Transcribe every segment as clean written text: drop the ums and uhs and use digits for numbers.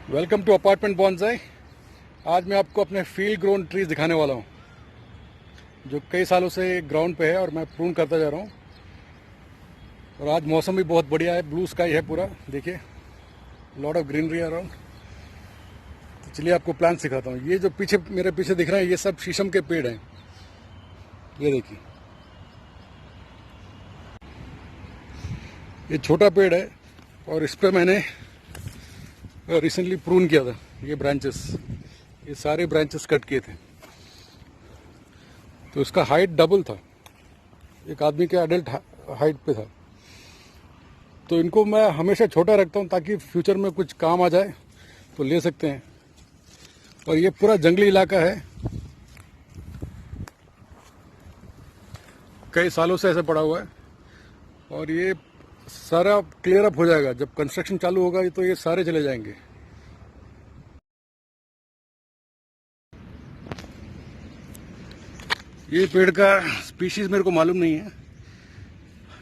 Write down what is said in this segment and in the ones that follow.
Welcome to apartment bonsai. आज मैं आपको अपने फील्ड ग्रोन ट्रीज दिखाने वाला हूँ जो कई सालों से ग्राउंड पे है और मैं प्रून करता जा रहा हूँ। और आज मौसम भी बहुत बढ़िया है, ब्लू स्काई है पूरा, देखिए लॉट ऑफ ग्रीनरी अराउंड। तो चलिए आपको प्लांट सिखाता हूँ। ये जो पीछे मेरे पीछे दिख रहे हैं ये सब शीशम के पेड़ हैं, ये देखिए। ये छोटा पेड़ है और इस पर मैंने रिसेंटली प्रून किया था। ये ब्रांचेस, ये सारे ब्रांचेस कट किए थे, तो इसका हाइट डबल था, एक आदमी के एडल्ट हाइट पे था। तो इनको मैं हमेशा छोटा रखता हूँ ताकि फ्यूचर में कुछ काम आ जाए तो ले सकते हैं। और ये पूरा जंगली इलाका है, कई सालों से ऐसे पड़ा हुआ है और ये सारा क्लियर अप हो जाएगा जब कंस्ट्रक्शन चालू होगा, तो ये सारे चले जाएंगे। ये पेड़ का स्पीशीज मेरे को मालूम नहीं है,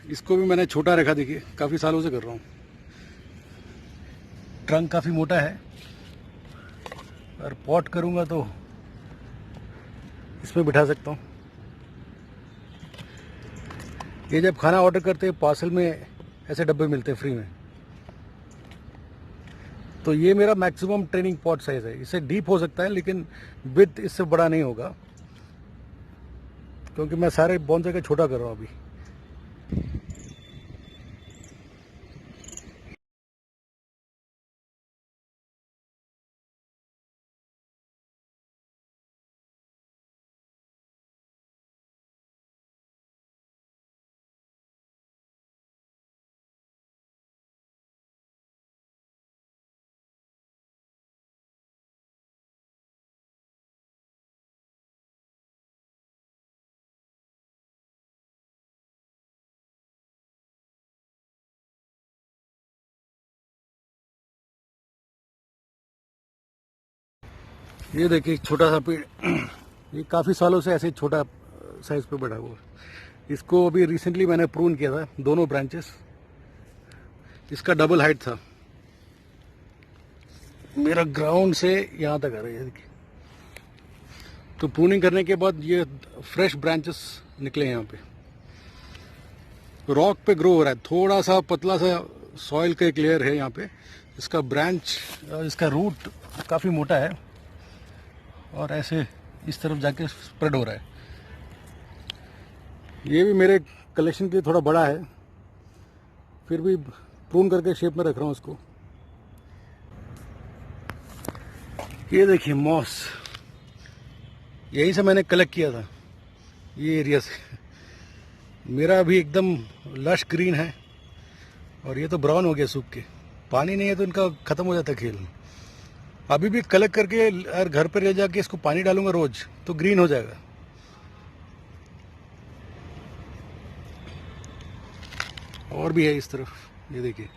इसको भी मैंने छोटा रखा, देखिए काफ़ी सालों से कर रहा हूँ। ट्रंक काफ़ी मोटा है और पॉट करूँगा तो इसमें बिठा सकता हूँ। ये जब खाना ऑर्डर करते हैं पार्सल में ऐसे डब्बे मिलते हैं फ्री में, तो ये मेरा मैक्सिमम ट्रेनिंग पॉट साइज़ है। इससे डीप हो सकता है लेकिन विड्थ इससे बड़ा नहीं होगा, क्योंकि मैं सारे बॉन्साई का छोटा कर रहा हूँ अभी। ये देखिए छोटा सा पेड़, ये काफ़ी सालों से ऐसे छोटा साइज पे बढ़ा हुआ है। इसको अभी रिसेंटली मैंने प्रून किया था, दोनों ब्रांचेस। इसका डबल हाइट था, मेरा ग्राउंड से यहाँ तक आ रहा है, देखिए। तो प्रूनिंग करने के बाद ये फ्रेश ब्रांचेस निकले यहाँ पे, रॉक पे ग्रो हो रहा है। थोड़ा सा पतला सा सॉइल का एक लेयर है यहाँ पे। इसका ब्रांच, इसका रूट काफ़ी मोटा है और ऐसे इस तरफ जाके स्प्रेड हो रहा है। ये भी मेरे कलेक्शन के लिए थोड़ा बड़ा है, फिर भी प्रून करके शेप में रख रहा हूँ इसको। ये देखिए मॉस, यहीं से मैंने कलेक्ट किया था, ये एरिया से। मेरा अभी एकदम लश ग्रीन है और ये तो ब्राउन हो गया सूख के। पानी नहीं है तो इनका ख़त्म हो जाता है खेल। अभी भी कलेक्ट करके और घर पर ले जाके इसको पानी डालूंगा रोज तो ग्रीन हो जाएगा। और भी है इस तरफ, ये देखिए।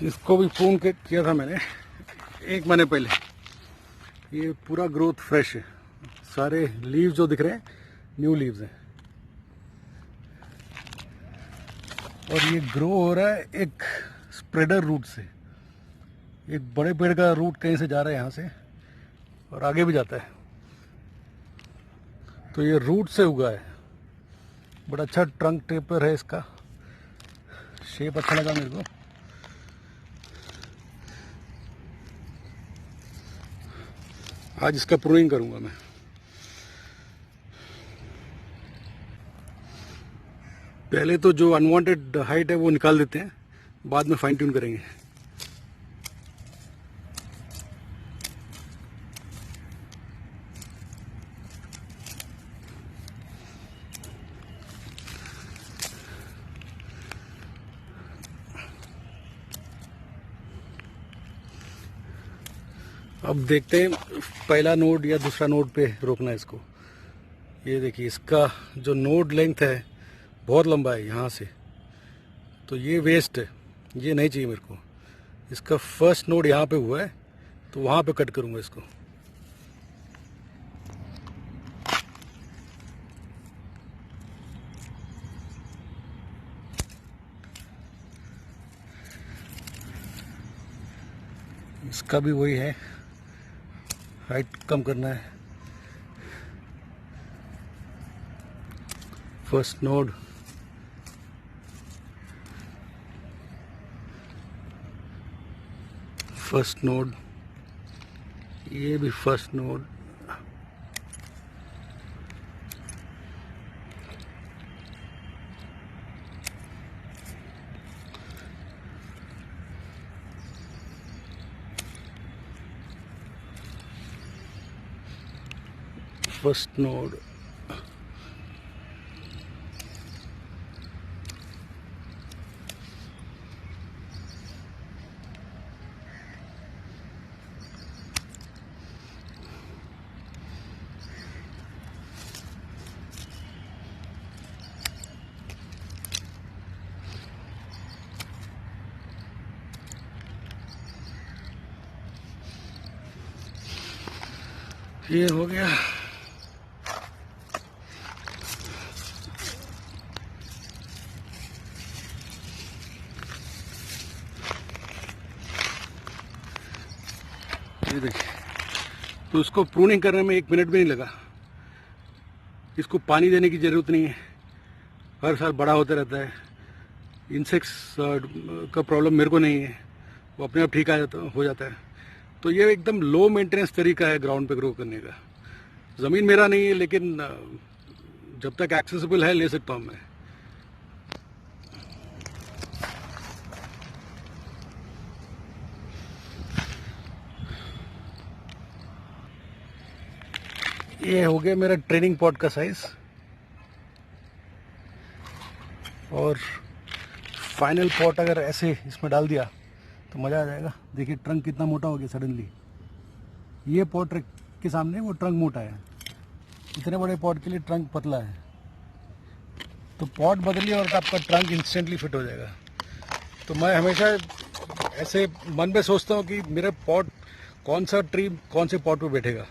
इसको भी प्रून किया था मैंने 1 महीने पहले। ये पूरा ग्रोथ फ्रेश है, सारे लीव्स जो दिख रहे हैं न्यू लीव्स हैं। और ये ग्रो हो रहा है एक स्प्रेडर रूट से। एक बड़े पेड़ का रूट कहीं से जा रहा है यहाँ से और आगे भी जाता है, तो ये रूट से उगा है। बड़ा अच्छा ट्रंक टेपर है इसका, शेप अच्छा लगा मेरे को। आज इसका प्रूनिंग करूंगा मैं। पहले तो जो अनवांटेड हाइट है वो निकाल देते हैं, बाद में फाइन ट्यून करेंगे। अब देखते हैं पहला नोड या दूसरा नोड पे रोकना है इसको। ये देखिए इसका जो नोड लेंथ है बहुत लंबा है यहाँ से, तो ये वेस्ट है, ये नहीं चाहिए मेरे को। इसका फर्स्ट नोड यहाँ पे हुआ है तो वहाँ पे कट करूँगा इसको। इसका भी वही है, हाइट कम करना है। फर्स्ट नोड, फर्स्ट नोड, ये भी फर्स्ट नोड, फर्स्ट नोड, ये हो गया। ये देखिए, तो इसको प्रूनिंग करने में 1 मिनट भी नहीं लगा। इसको पानी देने की ज़रूरत नहीं है, हर साल बड़ा होता रहता है। इंसेक्ट्स का प्रॉब्लम मेरे को नहीं है, वो अपने आप ठीक हो जाता है। तो ये एकदम लो मेंटेनेंस तरीका है ग्राउंड पे ग्रो करने का। ज़मीन मेरा नहीं है, लेकिन जब तक एक्सेसिबल है ले सकता हूँ मैं। ये हो गया मेरा ट्रेनिंग पॉट का साइज, और फाइनल पॉट अगर ऐसे इसमें डाल दिया तो मज़ा आ जाएगा। देखिए ट्रंक कितना मोटा हो गया सडनली। ये पॉट के सामने वो ट्रंक मोटा है, इतने बड़े पॉट के लिए ट्रंक पतला है। तो पॉट बदलिए और आपका ट्रंक इंस्टेंटली फिट हो जाएगा। तो मैं हमेशा ऐसे मन में सोचता हूँ कि मेरा पॉट, कौन सा ट्री कौन से पॉट पे बैठेगा।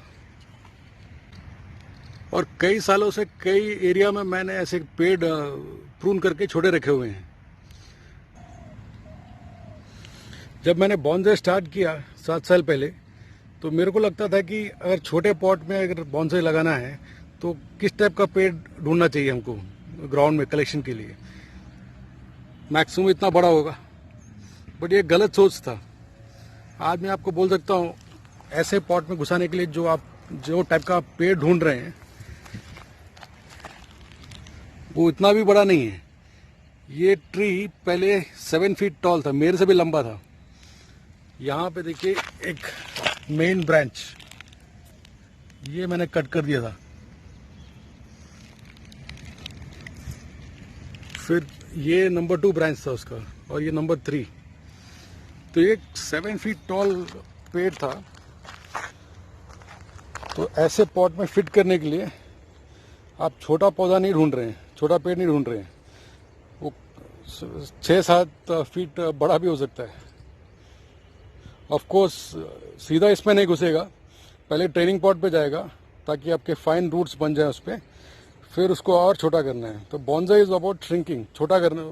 और कई सालों से कई एरिया में मैंने ऐसे पेड़ प्रून करके छोटे रखे हुए हैं। जब मैंने बॉन्साई स्टार्ट किया 7 साल पहले, तो मेरे को लगता था कि अगर छोटे पॉट में अगर बॉन्साई लगाना है तो किस टाइप का पेड़ ढूंढना चाहिए हमको ग्राउंड में कलेक्शन के लिए। मैक्सिमम इतना बड़ा होगा, बट ये गलत सोच था। आज मैं आपको बोल सकता हूँ ऐसे पॉट में घुसाने के लिए जो टाइप का पेड़ ढूंढ रहे हैं वो इतना भी बड़ा नहीं है। ये ट्री पहले 7 फीट टॉल था, मेरे से भी लंबा था। यहाँ पे देखिए एक मेन ब्रांच, ये मैंने कट कर दिया था। फिर ये नंबर 2 ब्रांच था उसका, और ये नंबर 3। तो ये 7 फीट टॉल पेड़ था। तो ऐसे पॉट में फिट करने के लिए आप छोटा पौधा नहीं ढूंढ रहे हैं, छोटा पेड़ नहीं ढूंढ रहे हैं। वो 6-7 फीट बड़ा भी हो सकता है। ऑफ कोर्स सीधा इसमें नहीं घुसेगा, पहले ट्रेनिंग पॉट पे जाएगा ताकि आपके फाइन रूट्स बन जाए उस पर, फिर उसको और छोटा करना है। तो बॉन्साई इज अबाउट श्रिंकिंग, छोटा करना,